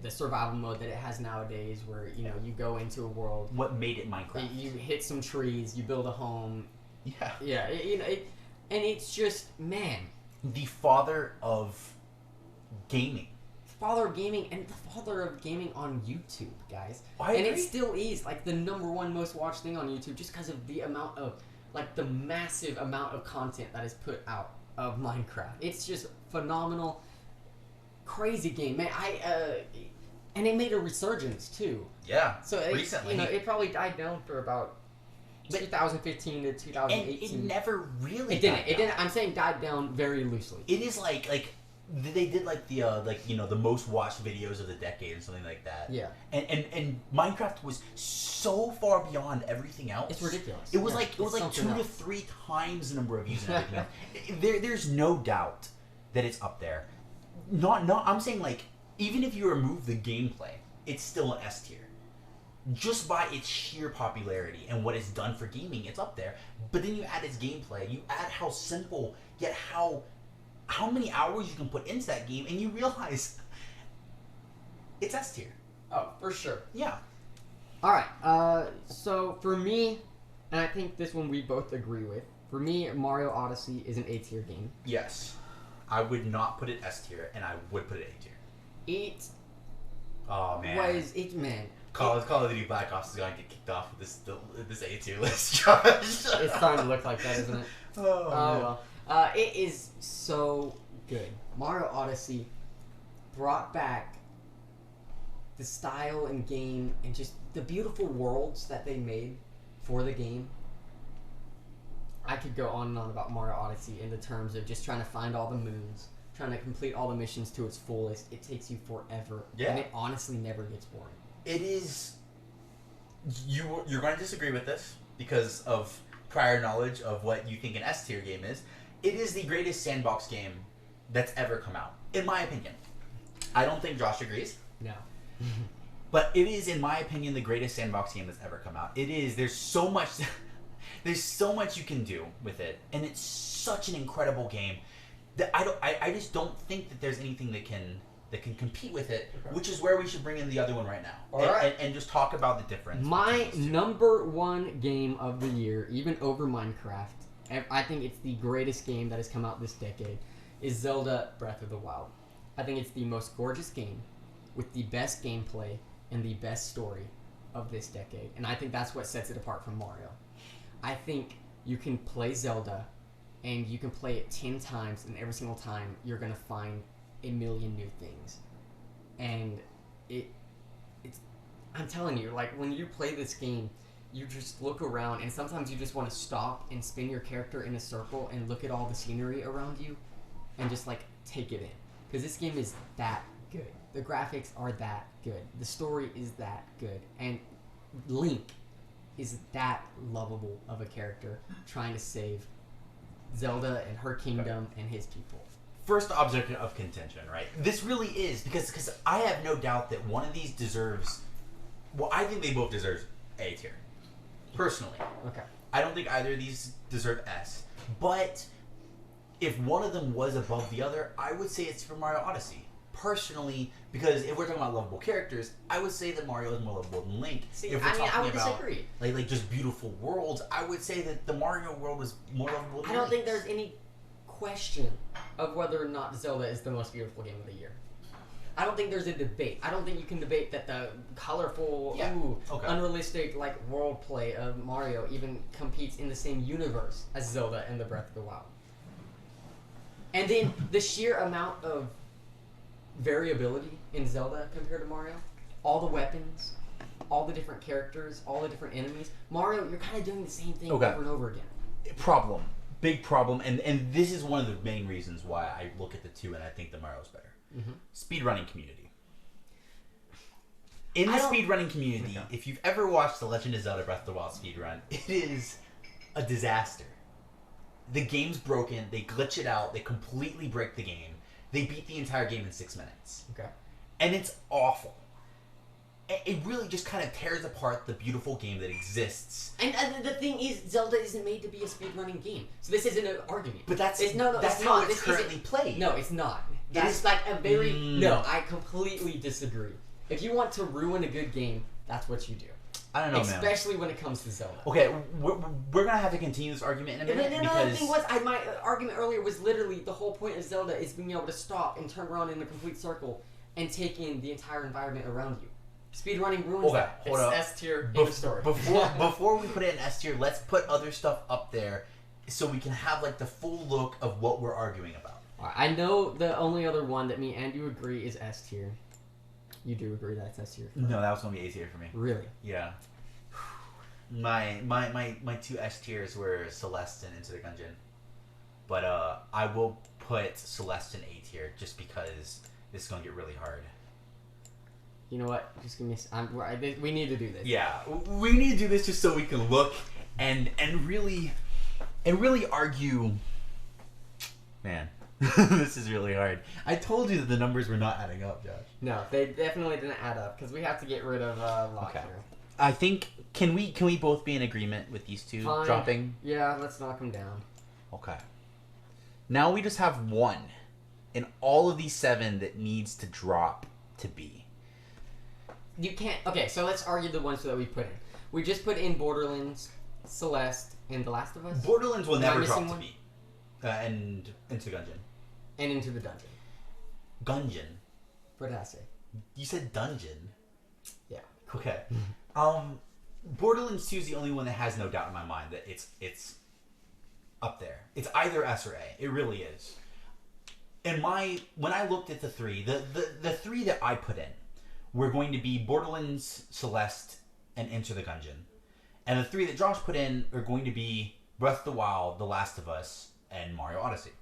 B: the survival mode that it has nowadays, where you go into a world.
A: What made it Minecraft?
B: You hit some trees, you build a home.
A: Yeah.
B: Yeah, and it's just, man,
A: the father of gaming.
B: Father of gaming, and the father of gaming on YouTube, guys.
A: I agree.
B: It still is like the number 1 most watched thing on YouTube, just because of the amount of, like, the massive amount of content that is put out of Minecraft. It's just phenomenal, crazy game, man. And it made a resurgence too.
A: Yeah.
B: So
A: recently,
B: it probably died down for about 2015 to 2018.
A: And it never really.
B: It didn't. I'm saying died down very loosely.
A: It is like they did like the the most watched videos of the decade or something like that.
B: Yeah.
A: And Minecraft was so far beyond everything else.
B: It's ridiculous.
A: It was like 2 to 3 times the number of views and everything else. There's no doubt that it's up there. Not I'm saying, like, even if you remove the gameplay, it's still an S tier. Just by its sheer popularity and what it's done for gaming, it's up there. But then you add its gameplay, you add how simple, yet how many hours you can put into that game, and you realize it's S tier.
B: Oh, for sure.
A: Yeah.
B: Alright, so for me, and I think this one we both agree with, for me, Mario Odyssey is an A tier game.
A: Yes. I would not put it S tier, and I would put it A tier.
B: It
A: oh man.
B: Man.
A: Call of Duty Black Ops is going to get kicked off with this A tier list, Josh.
B: It's starting to look like that, isn't it?
A: Oh,
B: well. It is so good. Mario Odyssey brought back the style and game and just the beautiful worlds that they made for the game. I could go on and on about Mario Odyssey in the terms of just trying to find all the moons, trying to complete all the missions to its fullest. It takes you forever.
A: Yeah.
B: And it honestly never gets boring.
A: It is... You're going to disagree with this because of prior knowledge of what you think an S tier game is. It is the greatest sandbox game that's ever come out, in my opinion. I don't think Josh agrees.
B: No.
A: But it is, in my opinion, the greatest sandbox game that's ever come out. It is. There's so much you can do with it, and it's such an incredible game that I just don't think that there's anything that that can compete with it, which is where we should bring in the other one right now.
B: All right.
A: And just talk about the difference.
B: My number one game of the year, even over Minecraft, I think it's the greatest game that has come out this decade, is Zelda Breath of the Wild. I think it's the most gorgeous game with the best gameplay and the best story of this decade. And I think that's what sets it apart from Mario. I think you can play Zelda and you can play it 10 times, and every single time you're going to find a million new things. And it's I'm telling you, like, when you play this game, you just look around, and sometimes you just want to stop and spin your character in a circle and look at all the scenery around you and just, like, take it in. Because this game is that good. The graphics are that good. The story is that good. And Link is that lovable of a character trying to save Zelda and her kingdom and his people.
A: First object of contention, right? This really is, because I have no doubt that one of these deserves... Well, I think they both deserve A tier. Personally.
B: Okay.
A: I don't think either of these deserve S. But if one of them was above the other, I would say it's Super Mario Odyssey. Personally, because if we're talking about lovable characters, I would say that Mario is more lovable than Link.
B: See,
A: if we're
B: I would
A: about,
B: disagree.
A: Like just beautiful worlds, I would say that the Mario world was more lovable than
B: I don't think
A: Link's.
B: there's any question of whether or not Zelda is the most beautiful game of the year. I don't think there's a debate. I don't think you can debate that the colorful, unrealistic, like, world play of Mario even competes in the same universe as Zelda and the Breath of the Wild. And then the sheer amount of variability in Zelda compared to Mario, all the weapons, all the different characters, all the different enemies. Mario, you're kind of doing the same thing over and over again.
A: Problem. Big problem. And this is one of the main reasons why I look at the two and I think the Mario's better. Mm-hmm. Speedrunning community. In the speedrunning community, if you've ever watched The Legend of Zelda Breath of the Wild speedrun, it is a disaster. The game's broken, they glitch it out, they completely break the game. They beat the entire game in 6 minutes.
B: Okay.
A: And it's awful. It really just kind of tears apart the beautiful game that exists.
B: And the thing is, Zelda isn't made to be a speedrunning game. So this isn't an argument.
A: But that's
B: that's
A: how
B: not.
A: it's currently played.
B: No, it's not. That's like a very... No, I completely disagree. If you want to ruin a good game, that's what you do.
A: I don't know,
B: Especially when it comes to Zelda.
A: Okay, we're going to have to continue this argument in a minute.
B: And another thing was, my argument earlier was literally the whole point of Zelda is being able to stop and turn around in a complete circle and take in the entire environment around you. Speedrunning ruins that.
A: Hold up.
B: S tier in the story.
A: Before we put it in S tier, let's put other stuff up there so we can have like the full look of what we're arguing about.
B: I know the only other one that me and you agree is S tier. You do agree that it's S tier?
A: No, that was going to be A tier for me.
B: Really?
A: Yeah. My two S tiers were Celeste and Into the Gungeon. But I will put Celeste in A tier just because this is going to get really hard.
B: You know what? Just give me... we need to do this.
A: Yeah. We need to do this just so we can look and really argue... Man. This is really hard. I told you that the numbers were not adding up, Josh.
B: No, they definitely didn't add up because we have to get rid of Lock here.
A: I think can we both be in agreement with these two dropping?
B: Yeah, let's knock them down.
A: Okay. Now we just have one in all of these 7 that needs to drop to B.
B: You can't. Okay, so let's argue the ones that we put in. We just put in Borderlands, Celeste, and The Last of Us.
A: Borderlands will never drop to B. And Into the Gungeon.
B: And Into the Dungeon.
A: Gungeon.
B: What did I say?
A: You said dungeon.
B: Yeah.
A: Okay. Borderlands 2 is the only one that has no doubt in my mind that it's up there. It's either S or A. It really is. And when I looked at the 3, the 3 that I put in were going to be Borderlands, Celeste, and Enter the Gungeon. And the 3 that Josh put in are going to be Breath of the Wild, The Last of Us, and Mario Odyssey.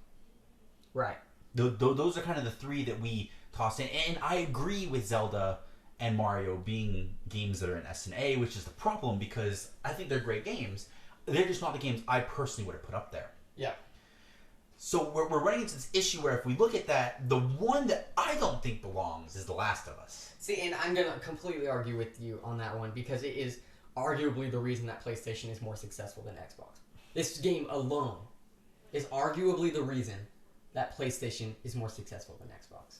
B: Right.
A: Those are kind of the 3 that we tossed in. And I agree with Zelda and Mario being games that are in S and A, which is the problem because I think they're great games. They're just not the games I personally would have put up there.
B: Yeah.
A: So we're running into this issue where if we look at that, the one that I don't think belongs is The Last of Us.
B: See, and I'm going to completely argue with you on that one because it is arguably the reason that PlayStation is more successful than Xbox. This game alone is arguably the reason that PlayStation is more successful than Xbox.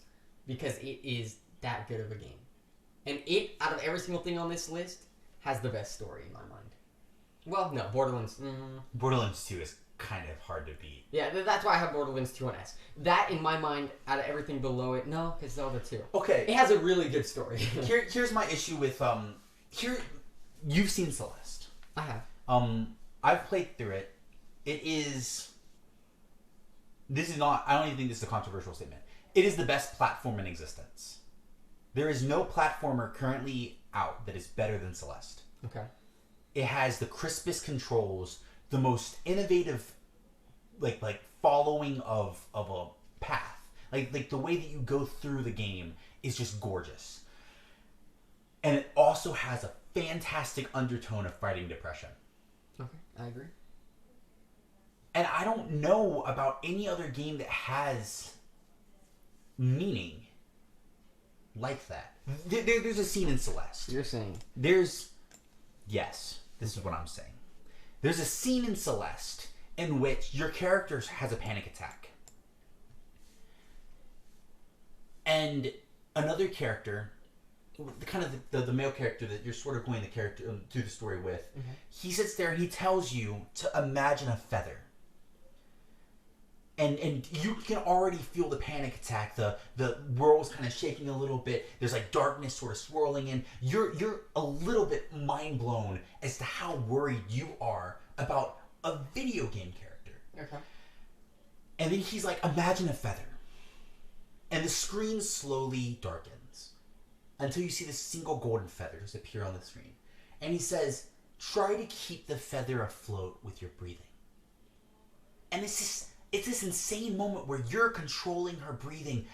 B: because it is that good of a game. And it, out of every single thing on this list, has the best story in my mind. Well, no, Borderlands.
A: Borderlands 2 is kind of hard to beat.
B: Yeah, that's why I have Borderlands 2 on S. That, in my mind, out of everything below it, no, because Zelda 2.
A: Okay.
B: It has a really good story.
A: Here's my issue with you've seen Celeste.
B: I have.
A: I've played through it. This is not, I don't even think this is a controversial statement. It is the best platform in existence. There is no platformer currently out that is better than Celeste.
B: Okay.
A: It has the crispest controls, the most innovative, like following of a path. Like the way that you go through the game is just gorgeous. And it also has a fantastic undertone of fighting depression.
B: Okay, I agree.
A: And I don't know about any other game that has meaning like that. There's a scene in Celeste.
B: You're saying?
A: Yes, this is what I'm saying. There's a scene in Celeste in which your character has a panic attack. And another character, kind of the male character that you're sort of going through the story with, he sits there and he tells you to imagine a feather. And you can already feel the panic attack. The world's kind of shaking a little bit. There's like darkness sort of swirling in. You're a little bit mind blown as to how worried you are about a video game character.
B: Okay.
A: And then he's like, imagine a feather. And the screen slowly darkens until you see the single golden feather just appear on the screen. And he says, try to keep the feather afloat with your breathing. And it's this insane moment where you're controlling her breathing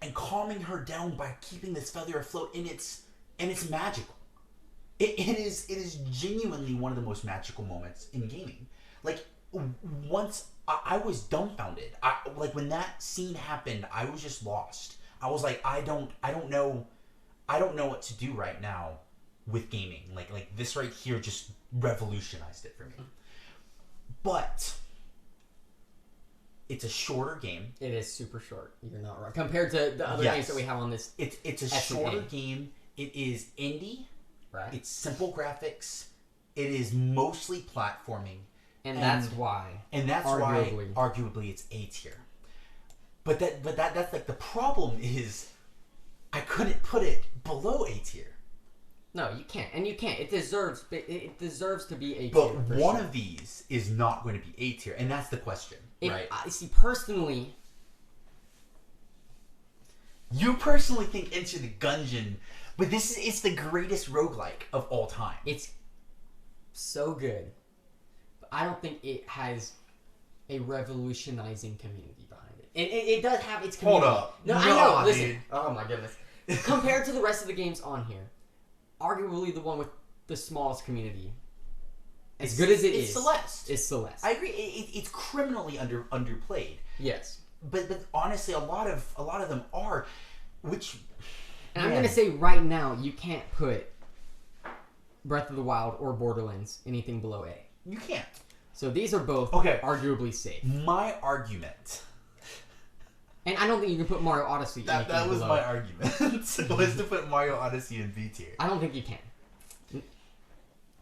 A: and calming her down by keeping this feather afloat, and it's magical. It is genuinely one of the most magical moments in gaming. Like, once I was dumbfounded. Like when that scene happened, I was just lost. I was like, I don't know what to do right now with gaming. Like this right here just revolutionized it for me. But it's a shorter game.
B: It is super short. You're not wrong. Compared to the other games that we have on this.
A: It's a shorter game. It is indie.
B: Right.
A: It's simple graphics. It is mostly platforming.
B: And that's why.
A: And that's why arguably it's A tier. But that's like the problem is I couldn't put it below A tier.
B: No, you can't. And you can't. It deserves to be A tier.
A: But one of these is not going to be A tier, and that's the question. Right.
B: I see. Personally,
A: you personally think Enter the Gungeon, but it's the greatest roguelike of all time.
B: It's so good, but I don't think it has a revolutionizing community behind it. It does have its community.
A: Hold up.
B: No, I know. Listen. Dude. Oh my goodness. Compared to the rest of the games on here, arguably the one with the smallest community. As good as
A: it's Celeste.
B: It's Celeste.
A: I agree. It's criminally underplayed.
B: Yes.
A: But honestly, a lot of them are, which.
B: And I'm gonna say right now, you can't put Breath of the Wild or Borderlands anything below A.
A: You can't.
B: So these are both arguably safe.
A: My argument.
B: And I don't think you can put Mario Odyssey.
A: That was my argument. Was to put Mario Odyssey in B tier.
B: I don't think you can.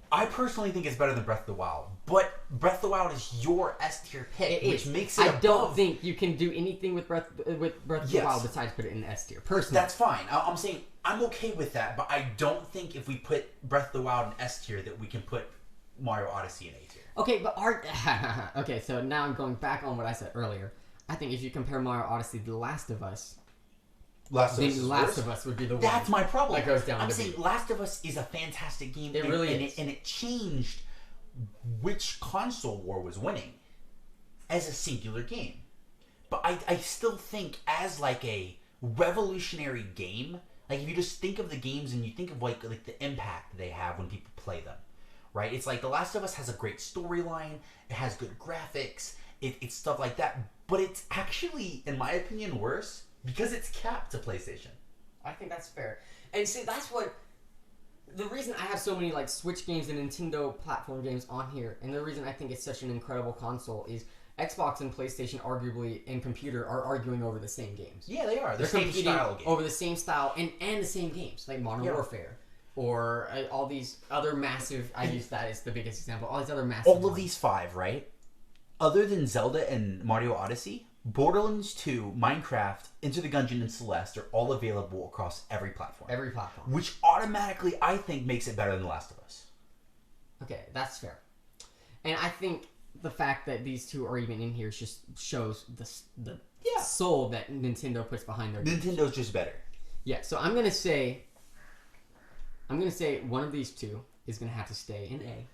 A: I personally think it's better than Breath of the Wild, but Breath of the Wild is your S tier pick, which makes it.
B: I don't think you can do anything with Breath of the Wild besides put it in S tier. Personally,
A: that's fine. I'm saying I'm okay with that, but I don't think if we put Breath of the Wild in S tier that we can put Mario Odyssey in A tier.
B: Okay, but okay, so now I'm going back on what I said earlier. I think if you compare Mario Odyssey to The Last of Us. Last of Us would be the one.
A: That's my problem.
B: That goes down.
A: I'm saying Last of Us is a fantastic game.
B: It really is.
A: And it changed which console war was winning as a singular game. But I still think as like a revolutionary game, like if you just think of the games and you think of like the impact they have when people play them, right? It's like The Last of Us has a great storyline. It has good graphics. It's stuff like that. But it's actually, in my opinion, worse. Because it's capped to PlayStation.
B: I think that's fair. And see, that's what... The reason I have so many like Switch games and Nintendo platform games on here, and the reason I think it's such an incredible console is Xbox and PlayStation, arguably, and computer are arguing over the same games.
A: Yeah, they are.
B: They're
A: same
B: competing
A: style games.
B: over the same style and the same games, like Modern Warfare. Or all these other massive... I use that as the biggest example. All these other massive...
A: All of these 5, right? Other than Zelda and Mario Odyssey, Borderlands 2, Minecraft, Into the Gungeon, and Celeste are all available across every platform.
B: Every platform.
A: Which automatically, I think, makes it better than The Last of Us.
B: Okay, that's fair. And I think the fact that these two are even in here just shows the soul that Nintendo puts behind their games.
A: Nintendo's just better.
B: Yeah, so I'm gonna say one of these two is gonna have to stay in A.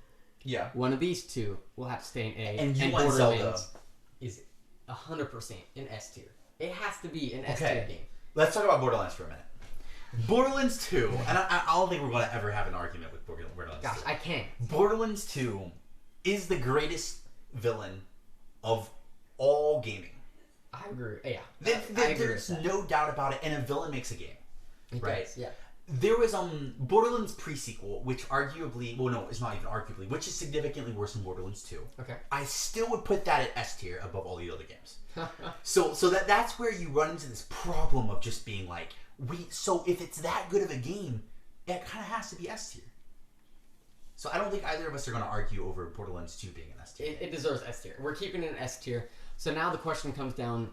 A: Yeah.
B: One of these two will have to stay in A.
A: And you want Zelda
B: is 100% in S tier. It has to be an S tier game.
A: Let's talk about Borderlands for a minute. Borderlands 2, and I don't think we're going to ever have an argument with Borderlands 2.
B: Gosh, I can't.
A: Borderlands 2 is the greatest villain of all gaming.
B: I agree. Yeah.
A: There's no doubt about it, and a villain makes a game. Right?
B: Does, yeah.
A: There was Borderlands pre-sequel, which arguably, well no, it's not even arguably, which is significantly worse than Borderlands 2.
B: Okay.
A: I still would put that at S tier above all the other games. so that's where you run into this problem of just being like, so if it's that good of a game, it kind of has to be S tier. So I don't think either of us are going to argue over Borderlands 2 being an S tier.
B: It deserves S tier. We're keeping it in S tier. So now the question comes down.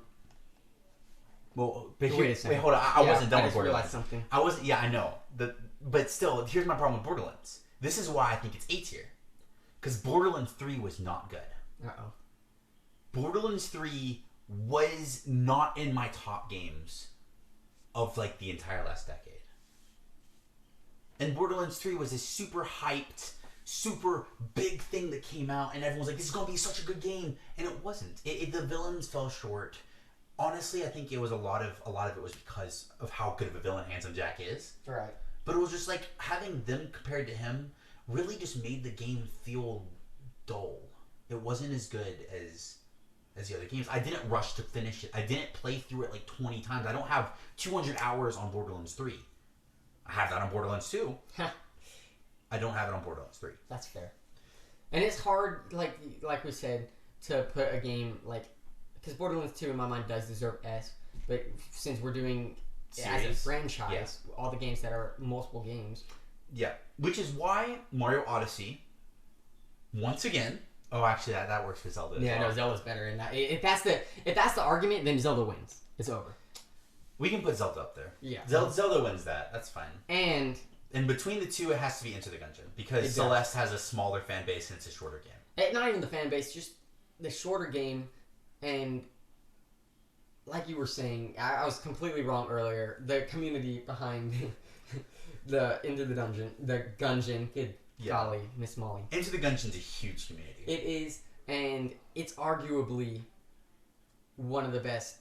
A: Well,
B: wait a second.
A: Wait, hold on. I wasn't done with
B: Borderlands.
A: Borderlands.
B: Something.
A: I wasn't. Yeah, I know. But still, here's my problem with Borderlands. This is why I think it's A tier. Because Borderlands 3 was not good.
B: Uh-oh.
A: Borderlands 3 was not in my top games of like the entire last decade. And Borderlands 3 was this super hyped, super big thing that came out, and everyone was like, "This is gonna be such a good game," and it wasn't. The villains fell short. Honestly, I think it was a lot of it was because of how good of a villain Handsome Jack is.
B: Right.
A: But it was just like having them compared to him really just made the game feel dull. It wasn't as good as the other games. I didn't rush to finish it. I didn't play through it like 20 times. I don't have 200 hours on Borderlands 3. I have that on Borderlands 2. I don't have it on Borderlands 3.
B: That's fair. And it's hard, like we said, to put a game like... Because Borderlands 2 in my mind does deserve S, but since we're doing it as a franchise, all the games that are multiple games.
A: Yeah. Which is why Mario Odyssey, once again... Oh, actually, that works for Zelda as well.
B: No, Zelda's better. And if that's the argument, then Zelda wins. It's over.
A: We can put Zelda up there.
B: Yeah.
A: Zelda wins that. That's fine.
B: And
A: between the two, it has to be Into the Gungeon. Because Celeste has a smaller fan base and it's a shorter game.
B: Not even the fan base, just the shorter game. And like you were saying, I was completely wrong earlier. The community behind the Into the Dungeon, the Gungeon, golly, Miss Molly.
A: Into the Gungeon's a huge community.
B: It is, and it's arguably one of the best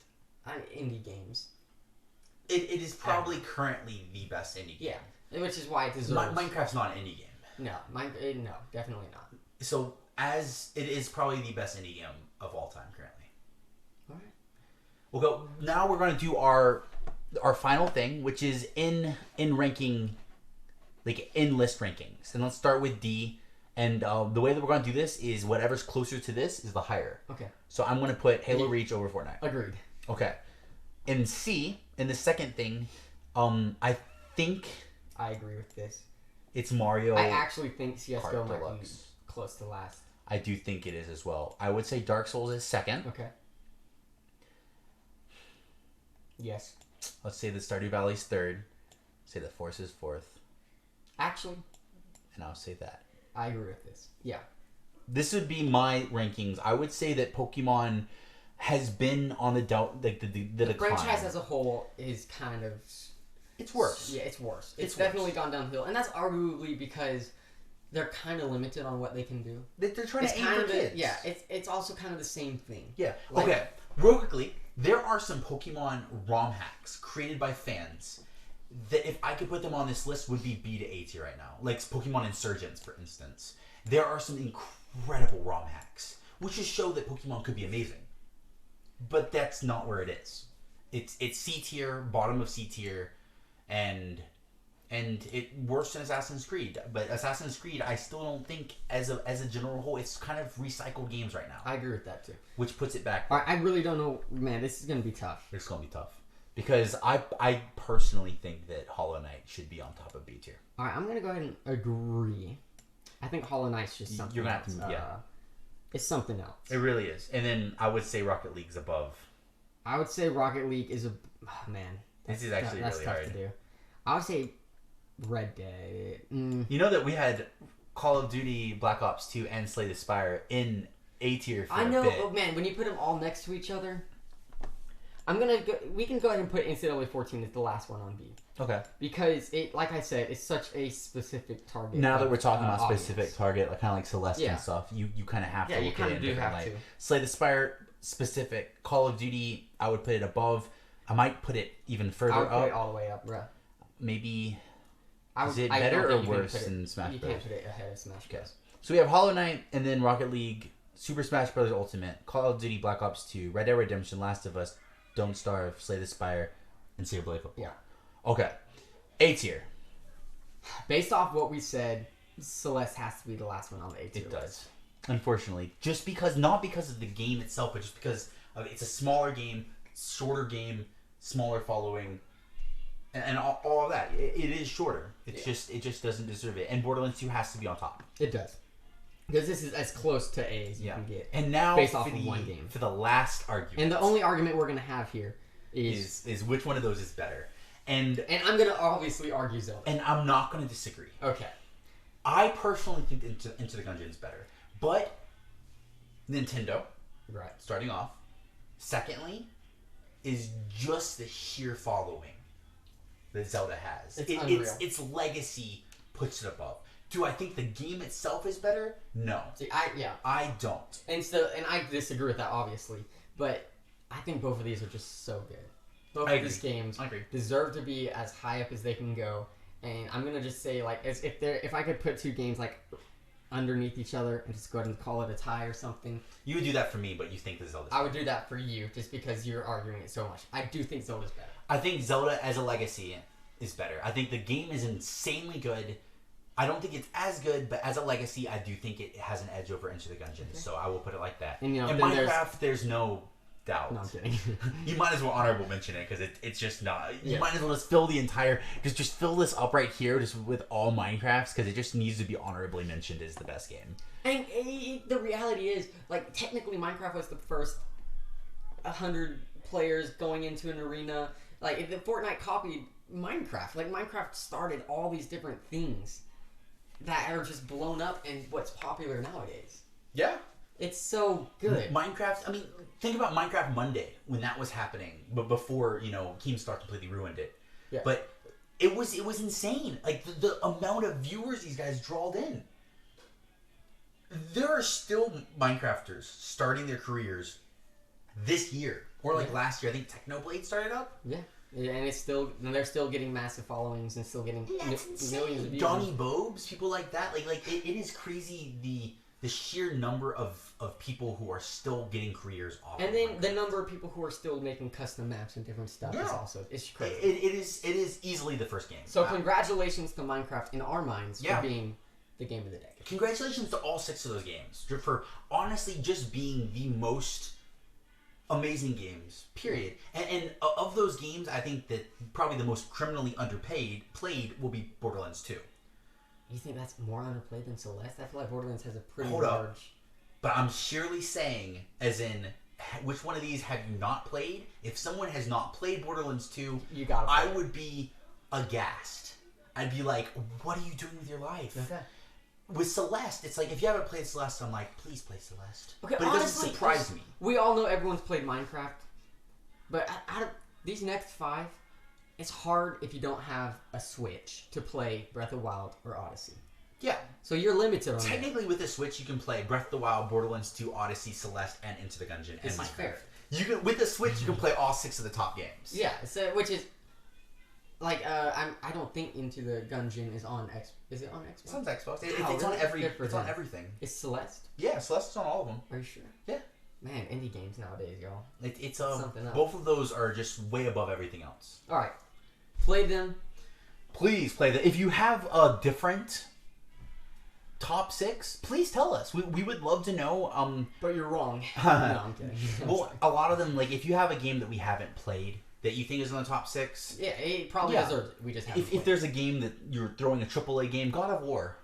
B: indie games.
A: It is probably currently the best indie game.
B: Yeah, which is why it deserves...
A: Minecraft's not an indie game.
B: No, no, definitely not.
A: So, as it is probably the best indie game of all time currently. We'll go. Now we're going to do our final thing, which is in ranking, like in list rankings. And let's start with D. And the way that we're going to do this is whatever's closer to this is the higher.
B: Okay.
A: So I'm going to put Halo Reach over Fortnite.
B: Agreed.
A: Okay. In C, in the second thing, I think
B: I agree with this.
A: It's Mario.
B: I actually think CS:GO might be
A: Deluxe.
B: close to last.
A: I do think it is as well. I would say Dark Souls is second.
B: Okay. Yes.
A: Let's say the Stardew Valley's third. Say the Force is fourth.
B: Actually.
A: And I'll say that.
B: I agree with this. Yeah.
A: This would be my rankings. I would say that Pokemon has been on the decline.
B: Franchise as a whole is kind of...
A: It's worse.
B: Yeah, it's worse. It's definitely gone downhill. And that's arguably because they're kind of limited on what they can do.
A: They're trying to aim for kids.
B: Yeah, it's also kind of the same thing.
A: Yeah. Okay. Real quickly, there are some Pokemon ROM hacks created by fans that if I could put them on this list would be B to A tier right now. Like Pokemon Insurgents, for instance. There are some incredible ROM hacks, which just show that Pokemon could be amazing. But that's not where it is. It's C tier, bottom of C tier, and and it worse than Assassin's Creed. But Assassin's Creed, I still don't think, as a general whole, it's kind of recycled games right now.
B: I agree with that too.
A: Which puts it back.
B: I really don't know, man. This is gonna be tough.
A: It's gonna be tough because I personally think that Hollow Knight should be on top of B tier.
B: All right, I'm gonna go ahead and agree. I think Hollow Knight's just something.
A: You're gonna
B: else.
A: have to, yeah.
B: It's something else.
A: It really is. And then I would say Rocket League's above.
B: I would say Rocket League is man.
A: This is actually
B: that's
A: really
B: tough
A: hard
B: to do. I would say Red Dead.
A: You know that we had Call of Duty, Black Ops 2, and Slay the Spire in A tier for
B: I know,
A: a bit.
B: but man, when you put them all next to each other, we can go ahead and put NCAA 14 as the last one on B.
A: Okay.
B: Because it, like I said, it's such a specific target.
A: Now that we're talking about
B: audience.
A: specific target, like kind of like Celeste
B: Yeah.
A: and stuff, you kind of have to
B: Yeah, you
A: look at
B: kinda
A: it in
B: do
A: a different
B: have
A: light.
B: to.
A: Slay the Spire specific. Call of Duty, I would put it above. I might put it even further
B: I would
A: up.
B: put it all the way up, bruh.
A: Maybe.
B: I
A: Is it
B: I
A: better
B: don't
A: or
B: think you can
A: worse
B: put it-
A: than Smash
B: You
A: Bros?
B: can't put it ahead of Smash Bros.
A: Okay. So we have Hollow Knight, and then Rocket League, Super Smash Bros. Ultimate, Call of Duty, Black Ops 2, Red Dead Redemption, Last of Us, Don't Starve, Slay the Spire, and Save Blade Football.
B: Yeah.
A: Okay. A tier.
B: Based off what we said, Celeste has to be the last one on the A tier.
A: It does. Unfortunately. Just because, not because of the game itself, but just because of it's a smaller game, shorter game, smaller following, and all of that. It is shorter. It just doesn't deserve it. And Borderlands 2 has to be on top.
B: It does. Because this is as close to A as you can get.
A: And now
B: based off
A: for
B: of
A: the
B: one game.
A: for the last argument.
B: And the only argument we're going to have here is
A: which one of those is better. And
B: I'm going to obviously argue Zelda.
A: And I'm not going to disagree.
B: Okay.
A: I personally think Into the Gungeon is better. But Nintendo,
B: Right.
A: starting off. Secondly, is just the sheer following that Zelda has.
B: It's
A: its legacy puts it above. Do I think the game itself is better? No.
B: See,
A: I don't.
B: And I disagree with that, obviously. But I think both of these are just so good. Both of these games
A: I agree.
B: deserve to be as high up as they can go. And I'm gonna just say, like, if I could put two games like underneath each other and just go ahead and call it a tie or something.
A: You would do that for me, but you think the Zelda's
B: I would do that for you just because you're arguing it so much. I do think Zelda's better.
A: I think Zelda as a legacy is better. I think the game is insanely good. I don't think it's as good, but as a legacy, I do think it has an edge over Into the Gungeon. Okay. So I will put it like that.
B: And,
A: in Minecraft, there's no doubt.
B: No, I'm kidding.
A: You might as well honorable mention it because it's just not. You
B: Yeah.
A: might as well just fill the entire. Just fill this up right here, just with all Minecrafts, because it just needs to be honorably mentioned as the best game.
B: And the reality is, like, technically, Minecraft was the first 100 players going into an arena. Like, the Fortnite copied Minecraft. Like, Minecraft started all these different things that are just blown up and what's popular nowadays.
A: Yeah.
B: It's so good.
A: Minecraft, I mean, think about Minecraft Monday when that was happening, but before, Keemstar completely ruined it.
B: Yeah.
A: But it was insane. Like, the amount of viewers these guys drawed in. There are still Minecrafters starting their careers this year. Or like last year. I think Technoblade started up.
B: Yeah. And they're still getting massive followings and still getting millions of views.
A: Donnie Bobes, people like that. It is crazy the sheer number of people who are still getting careers off.
B: And then the number of people who are still making custom maps and different stuff is also it's crazy.
A: It is easily the first game.
B: So congratulations to Minecraft in our minds for being the game of the decade.
A: Congratulations to all 6 of those games for honestly just being the most amazing games, period. And of those games, I think that probably the most criminally played will be Borderlands 2.
B: You think that's more underplayed than Celeste? I feel like Borderlands has a pretty
A: Hold
B: large...
A: up. But I'm surely saying, as in, which one of these have you not played? If someone has not played Borderlands 2,
B: you gotta
A: I would be aghast. I'd be like, what are you doing with your life?
B: Okay.
A: With Celeste, it's like, if you haven't played Celeste, I'm like, please play Celeste.
B: Okay,
A: but it
B: honestly,
A: doesn't surprise me.
B: We all know everyone's played Minecraft, but out of these next 5, it's hard if you don't have a Switch to play Breath of the Wild or Odyssey.
A: Yeah.
B: So you're limited on
A: Technically, with a Switch, you can play Breath of the Wild, Borderlands 2, Odyssey, Celeste, and Into the Gungeon, and Minecraft.
B: Fair.
A: With the Switch, you can play all 6 of the top games.
B: Yeah, so which is like I don't think Into the Gungeon is on X. Is it on Xbox?
A: It's on Xbox.
B: It's
A: on
B: really?
A: It's on everything.
B: Is Celeste?
A: Yeah, Celeste's on all of them.
B: Are you sure?
A: Yeah.
B: Man, indie games nowadays, y'all.
A: It's
B: something else.
A: Both of those are just way above everything else.
B: All right, played them.
A: Please play that. If you have a different top 6, please tell us. We would love to know.
B: But you're wrong. No, I'm kidding.
A: Well, a lot of them, like, if you have a game that we haven't played that you think is in the top 6,
B: yeah, it probably deserves it. We just haven't.
A: If there's a game that you're throwing a AAA game, God of War.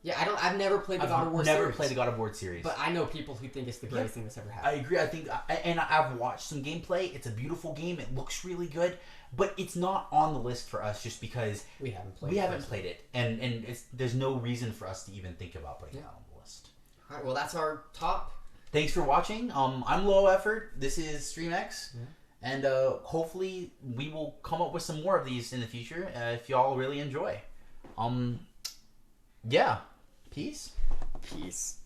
B: Yeah, I've never played the God of War series.
A: I've never played the God of War series.
B: But I know people who think it's the greatest thing that's ever happened.
A: I agree. I think, and I've watched some gameplay. It's a beautiful game. It looks really good, but it's not on the list for us just because
B: we haven't played
A: it, and there's no reason for us to even think about putting it on the list.
B: All right, well, that's our top.
A: Thanks for watching. I'm Low Effort. This is StremeX. Yeah. And hopefully we will come up with some more of these in the future if y'all really enjoy. Yeah. Peace.
B: Peace.